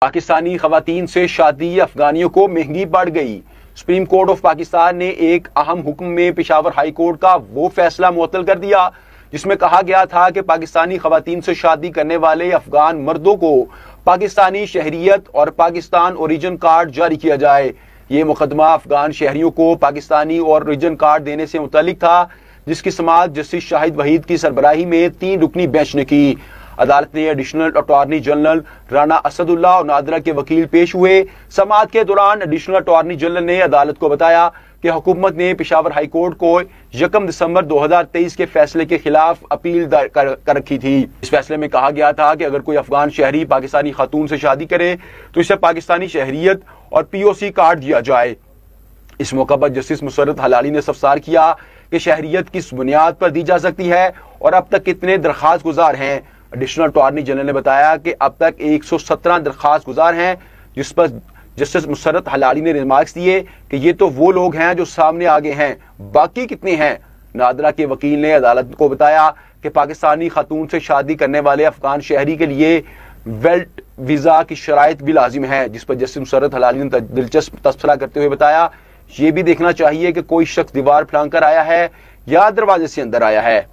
पाकिस्तानी खवातीन से शादी अफगानियों को महंगी पड़ गई। सुप्रीम कोर्ट ऑफ पाकिस्तान ने एक अहम हुक्म में पेशावर हाई कोर्ट का वो फैसला मुअत्तल कर दिया जिसमें कहा गया था कि पाकिस्तानी खवातीन से शादी करने वाले अफगान मर्दों को पाकिस्तानी शहरियत और पाकिस्तान ओरिजिन कार्ड जारी किया जाए। ये मुकदमा अफगान शहरियों को पाकिस्तानी और ओरिजिन कार्ड देने से मुतालिक था, जिसकी समाअत जस्टिस शाहिद वहीद की सरबराही में 3 रुकनी बेंच ने की। अदालत ने additional attorney general Rana Asadullah और नादरा के वकील पेश हुए। समाअत के दौरान एडिशनल अटॉर्नी जनरल ने अदालत को बताया कि हुकूमत ने पेशावर हाई कोर्ट को 1 दिसंबर 2023 के फैसले के खिलाफ अपील कर रखी थी। इस फैसले में कहा गया था कि अगर कोई अफगान शहरी पाकिस्तानी खातून से शादी करे तो इसे पाकिस्तानी शहरियत और POC कार्ड दिया जाए। इस मौका पर जस्टिस मुसर्रत हलाली ने इस्तफसार किया कि शहरियत किस बुनियाद पर दी जा सकती है और अब तक कितने दरख्वास्त गुजार हैं। एडिशनल अटॉर्नी जनरल ने बताया कि अब तक 117 दरख्वास्त गुजार हैं, जिस पर जस्टिस मुसर्रत हलाली ने रिमार्क्स दिए कि ये तो वो लोग हैं जो सामने आगे हैं, बाकी कितने हैं। नादरा के वकील ने अदालत को बताया कि पाकिस्तानी खातून से शादी करने वाले अफगान शहरी के लिए वेल्ट वीजा की शराइत भी लाजिम है, जिस पर जस्टिस मुसर्रत हलाली ने दिलचस्प तबसरा करते हुए बताया ये भी देखना चाहिए कि कोई शख्स दीवार फलांग कर आया है या दरवाजे से अंदर आया है।